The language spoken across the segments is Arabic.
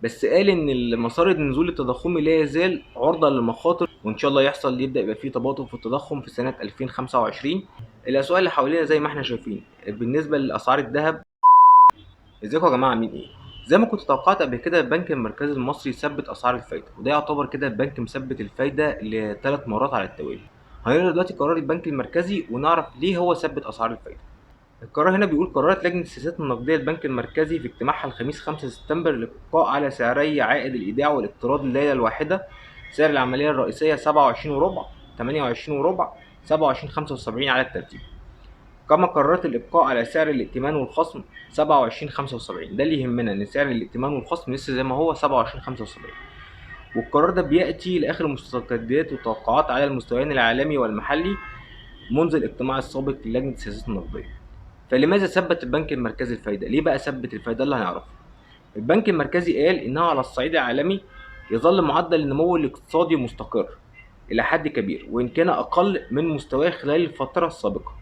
بس قال ان المسار النزول التضخمي لا يزال عرضة للمخاطر، وان شاء الله يبدا يبقى فيه تباطؤ في التضخم في سنة 2025. الاسواق اللي حوالينا زي ما احنا شايفين بالنسبة لاسعار الذهب. ازيكم يا جماعه عاملين ايه؟ زي ما كنت توقعت قبل كده البنك المركزي المصري ثبت اسعار الفايده، وده يعتبر كده البنك مثبت الفايده لثلاث مرات على التوالي. هنقرا دلوقتي قرار البنك المركزي ونعرف ليه هو ثبت اسعار الفايده. القرار هنا بيقول: قررت لجنه السياسات النقديه البنك المركزي في اجتماعها الخميس 5 سبتمبر الابقاء على سعري عائد الايداع والاقتراض الليله الواحده. سعر العمليه الرئيسيه 27 وربع، 28 وربع، 27.75 على الترتيب. كما قررت الإبقاء على سعر الائتمان والخصم 27.75. ده اللي يهمنا، إن سعر الائتمان والخصم لسه زي ما هو 27.75. والقرار ده بيأتي لآخر المستجدات والتوقعات على المستويين العالمي والمحلي منذ الاجتماع السابق للجنة السياسات النقدية. فلماذا ثبت البنك المركزي الفايدة؟ ليه بقى ثبت الفايدة اللي هنعرفه؟ البنك المركزي قال إنه على الصعيد العالمي يظل معدل النمو الاقتصادي مستقر إلى حد كبير، وإن كان أقل من مستواه خلال الفترة السابقة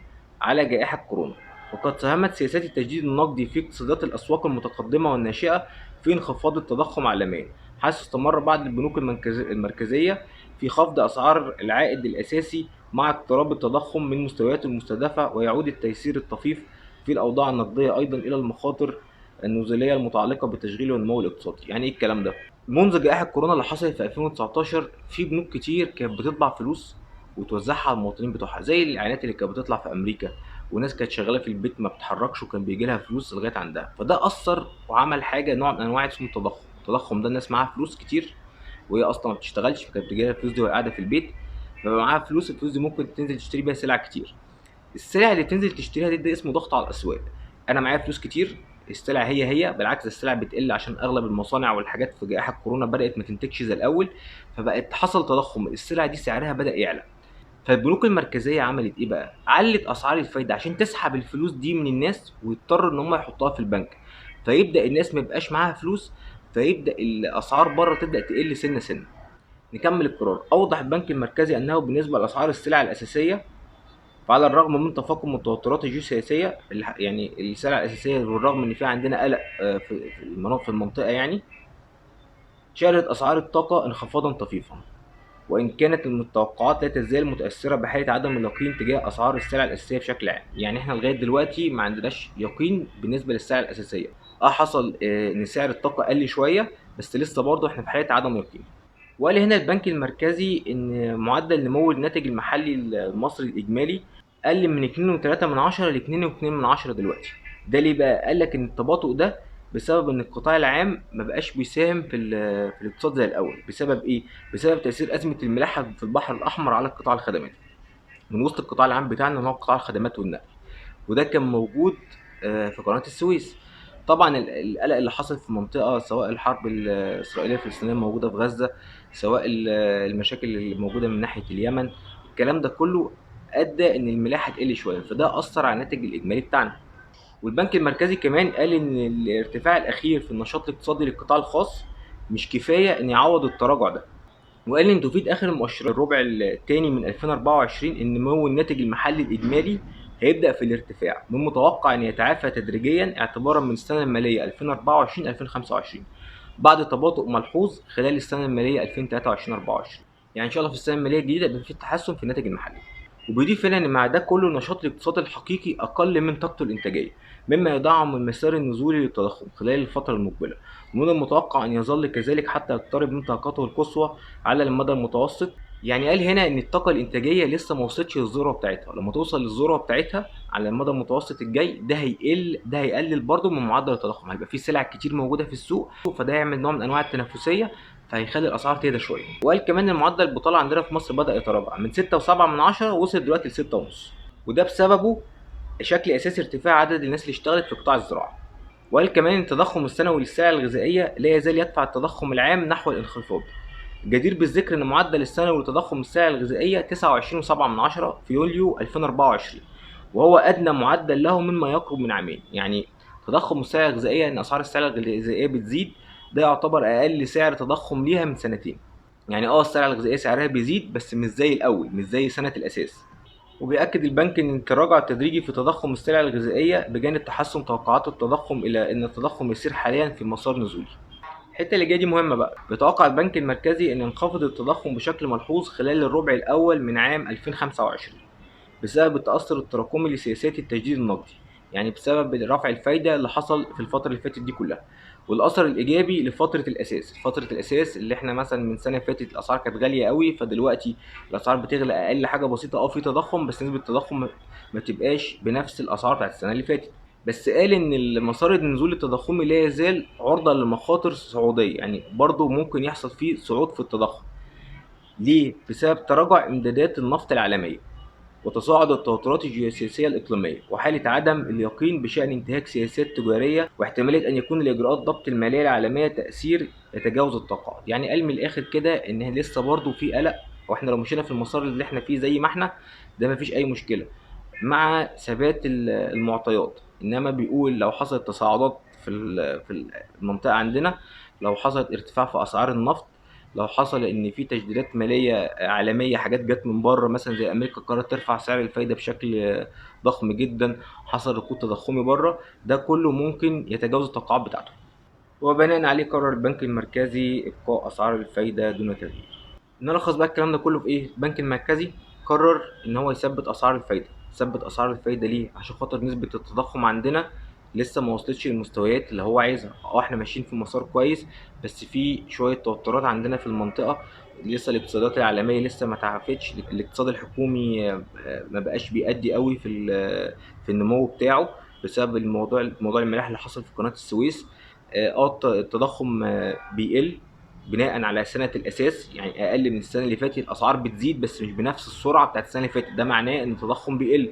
على جائحة كورونا. وقد ساهمت سياسات التجديد النقدي في اقتصادات الأسواق المتقدمة والناشئة في انخفاض التضخم عالميا، حيث استمر بعض البنوك المركزية في خفض أسعار العائد الأساسي مع اقتراب التضخم من مستوياته المستهدفة. ويعود التيسير الطفيف في الأوضاع النقدية أيضا إلى المخاطر النزولية المتعلقة بالتشغيل والنمو الاقتصادي. يعني إيه الكلام ده؟ منذ جائحة كورونا اللي حصلت في 2019 في بنوك كتير كانت بتطبع فلوس وتوزعها على المواطنين بتوعها، زي الاعلانات اللي كانت بتطلع في امريكا. وناس كانت شغاله في البيت ما بتتحركش وكان بيجي لها فلوس لغايه عندها. فده اثر وعمل حاجه، نوع من انواع اسمه التضخم. التضخم ده الناس معاها فلوس كتير وهي اصلا ما بتشتغلش، فكانت بتجي لها الفلوس دي وهي قاعده في البيت. فبقى معاها فلوس، الفلوس دي ممكن تنزل تشتري بيها سلع كتير. السلع اللي تنزل تشتريها دي ده اسمه ضغط على الاسواق. انا معايا فلوس كتير، السلع هي بالعكس السلع بتقل عشان اغلب المصانع والحاجات في جائحه كورونا بدات ما تنتجش زي الاول. فبقت حصل تضخم، السلع دي سعرها بدا يعلى. فالبنوك المركزيه عملت ايه بقى؟ علت اسعار الفايده عشان تسحب الفلوس دي من الناس ويضطروا ان هم يحطوها في البنك. فيبدا الناس ما يبقاش معاها فلوس، فيبدا الاسعار بره تبدا تقل سنه سنه. نكمل القرار. اوضح البنك المركزي انه بالنسبه لاسعار السلع الاساسيه، فعلى الرغم من تفاقم التوترات الجيوسياسية يعني السلع الأساسية، بالرغم إن في عندنا قلق في المنطقة يعني، شهدت أسعار الطاقة انخفاضا طفيفا. وإن كانت المتوقعات لا تزال متأثرة بحالة عدم اليقين تجاه أسعار السلع الأساسية بشكل عام. يعني إحنا لغاية دلوقتي ما عندناش يقين بالنسبة للسلع الأساسية. حصل إن سعر الطاقة قل شوية، بس لسه برضه إحنا في حالة عدم يقين. وقال هنا البنك المركزي إن معدل نمو الناتج المحلي المصري الإجمالي قل من 2.3 ل 2.2 دلوقتي. ده ليه بقى؟ قال لك إن التباطؤ ده بسبب إن القطاع العام ما بقاش بيساهم في الاقتصاد زي الأول. بسبب إيه؟ بسبب تأثير أزمة الملاحة في البحر الأحمر على القطاع الخدماتي. من وسط القطاع العام بتاعنا هو قطاع الخدمات والنقل، وده كان موجود في قناة السويس. طبعا القلق اللي حصل في المنطقة، سواء الحرب الإسرائيلية الفلسطينية الموجودة في غزة، سواء المشاكل اللي موجودة من ناحية اليمن، الكلام ده كله أدى إن الملاحة تقل شوية، فده أثر على الناتج الإجمالي بتاعنا. والبنك المركزي كمان قال إن الارتفاع الأخير في النشاط الاقتصادي للقطاع الخاص مش كفاية إن يعوض التراجع ده. وقال إن تفيد آخر مؤشرات الربع الثاني من 2024 إن نمو الناتج المحلي الإجمالي هيبدأ في الارتفاع، من متوقع أن يتعافى تدريجيا اعتبارا من السنة المالية 2024-2025 بعد تباطؤ ملحوظ خلال السنة المالية 2023-24. يعني إن شاء الله في السنة المالية الجديدة يبقى في تحسن في الناتج المحلي. وبيضيف هنا إن مع ده كله النشاط الاقتصادي الحقيقي أقل من طاقته الإنتاجية، مما يدعم المسار النزولي للتضخم خلال الفترة المقبلة. ومن المتوقع أن يظل كذلك حتى يقترب من طاقته القصوى على المدى المتوسط. يعني قال هنا ان الطاقه الانتاجيه لسه ما وصلتش للذروه بتاعتها، لما توصل للذروه بتاعتها على المدى المتوسط الجاي ده هيقلل برضه من معدل التضخم. هيبقى في سلع كتير موجوده في السوق، فده يعمل نوع من انواع التنافسيه، فهيخلي الاسعار تهدى شويه. وقال كمان ان معدل البطاله عندنا في مصر بدا يتراجع من 6.7 وصل دلوقتي ل 6.5، وده بسببه شكل اساسي ارتفاع عدد الناس اللي اشتغلت في قطاع الزراعه. وقال كمان ان التضخم السنوي للسلع الغذائيه لا يزال يدفع التضخم العام نحو الانخفاض. جدير بالذكر ان معدل السنوي لتضخم السلع الغذائيه 29.7 في يوليو 2024، وهو ادنى معدل له مما يقرب من عامين. يعني تضخم السلع الغذائيه، ان اسعار السلع الغذائيه بتزيد، ده يعتبر اقل سعر تضخم ليها من سنتين. يعني السلع الغذائيه سعرها بيزيد بس مش زي الاول، مش زي سنه الاساس. وبيأكد البنك ان التراجع التدريجي في تضخم السلع الغذائيه بجانب تحسن توقعات التضخم الى ان التضخم يسير حاليا في مسار نزولي. الحته اللي جايه دي مهمه بقى. بيتوقع البنك المركزي ان ينخفض التضخم بشكل ملحوظ خلال الربع الاول من عام 2025 بسبب التاثر التراكمي لسياسات التجديد النقدي، يعني بسبب رفع الفايده اللي حصل في الفتره اللي فاتت دي كلها، والاثر الايجابي لفتره الاساس. فتره الاساس اللي احنا مثلا من سنه فاتت الاسعار كانت غاليه قوي، فدلوقتي الاسعار بتغلى اقل حاجه بسيطه، في تضخم بس نسبه التضخم ما تبقاش بنفس الاسعار بتاعت السنه اللي فاتت. بس قال ان المسار النزول التضخمي لا يزال عرضة لمخاطر صعودية، يعني برضو ممكن يحصل فيه صعود في التضخم. ليه؟ بسبب تراجع امدادات النفط العالمية، وتصاعد التوترات الجيوسياسية الإقليمية، وحالة عدم اليقين بشأن انتهاك سياسات تجارية، واحتمالية أن يكون لإجراءات ضبط المالية العالمية تأثير يتجاوز التوقعات. يعني قال من الآخر كده إن لسه برضو في قلق، واحنا لو مشينا في المسار اللي احنا فيه زي ما احنا، ده مفيش أي مشكلة مع ثبات المعطيات. انما بيقول لو حصلت تصاعدات في المنطقه عندنا، لو حصلت ارتفاع في اسعار النفط، لو حصل ان في تجديدات ماليه عالميه، حاجات جت من بره مثلا زي امريكا قررت ترفع سعر الفايده بشكل ضخم جدا، حصل ركود تضخمي بره، ده كله ممكن يتجاوز التوقعات بتاعته، وبناء عليه قرر البنك المركزي ابقاء اسعار الفايده دون تغيير. نلخص بقى الكلام ده كله في ايه؟ البنك المركزي قرر ان هو يثبت اسعار الفايده. ثبت اسعار الفايده ليه؟ عشان خاطر نسبه التضخم عندنا لسه ما وصلتش للمستويات اللي هو عايزها. احنا ماشيين في مسار كويس، بس في شويه توترات عندنا في المنطقه، لسه الاقتصادات العالميه لسه ما تعافتش، الاقتصاد الحكومي ما بقاش بيأدي قوي في النمو بتاعه بسبب موضوع الملاحه اللي حصل في قناه السويس. التضخم بيقل بناء على سنة الأساس، يعني أقل من السنة اللي فاتت الأسعار بتزيد بس مش بنفس السرعة بتاعت السنة اللي فاتت، ده معناه إن التضخم بيقل.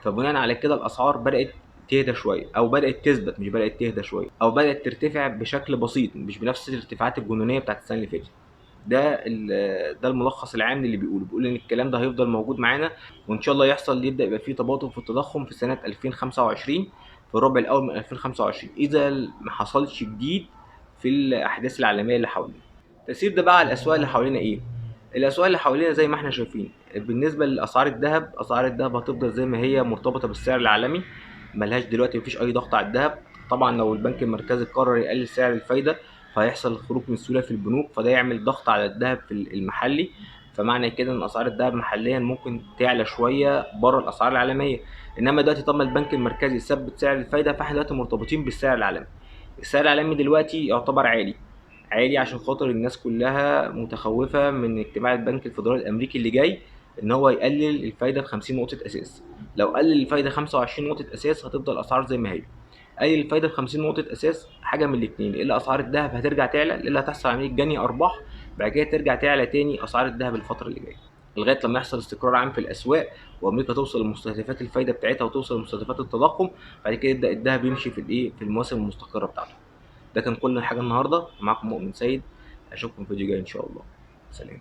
فبناء على كده الأسعار بدأت تهدى شوية، أو بدأت تثبت، مش بدأت تهدى شوية، أو بدأت ترتفع بشكل بسيط مش بنفس الارتفاعات الجنونية بتاعت السنة اللي فاتت. ده الملخص العام اللي بيقول ان الكلام ده هيفضل موجود معانا، وان شاء الله يبدا يبقى فيه تباطؤ في التضخم في سنه 2025، في الربع الاول من 2025، اذا ما حصلش جديد في الاحداث العالميه اللي حوالينا. التأثير ده بقى على الأسواق اللي حوالينا إيه؟ الأسواق اللي حوالينا زي ما إحنا شايفين، بالنسبة لأسعار الذهب، أسعار الذهب هتفضل زي ما هي مرتبطة بالسعر العالمي، ملهاش دلوقتي، مفيش أي ضغط على الذهب. طبعا لو البنك المركزي قرر يقلل سعر الفايدة فهيحصل خروج من السيولة في البنوك، فده يعمل ضغط على الذهب في المحلي، فمعنى كده إن أسعار الذهب محليا ممكن تعلى شوية بره الأسعار العالمية. إنما دلوقتي طالما البنك المركزي ثبت سعر الفايدة، فإحنا دلوقتي مرتبطين بالسعر العالمي. السعر العالمي دلوقتي يعتبر عالي، عالي عشان خاطر الناس كلها متخوفة من اجتماع البنك الفيدرالي الأمريكي اللي جاي، إن هو يقلل الفايدة ب50 نقطة أساس. لو قلل الفايدة 25 نقطة أساس هتفضل الأسعار زي ما هي. قلل الفايدة ب50 نقطة أساس، حاجة من الاتنين، إلا أسعار الذهب هترجع تعلى، إلا هتحصل عملية جني أرباح، بعد كده ترجع تعلى تاني أسعار الذهب الفترة اللي جاية، لغاية لما يحصل استقرار عام في الأسواق، وأمريكا توصل لمستهدفات الفايدة بتاعتها وتوصل لمستهدفات التضخم. بعد كده يبدأ الذهب يمشي في المواسم المستقرة بتاعته. ده كان كل حاجة النهاردة. معاكم مؤمن سيد، أشوفكم في فيديو جاي إن شاء الله. سلام.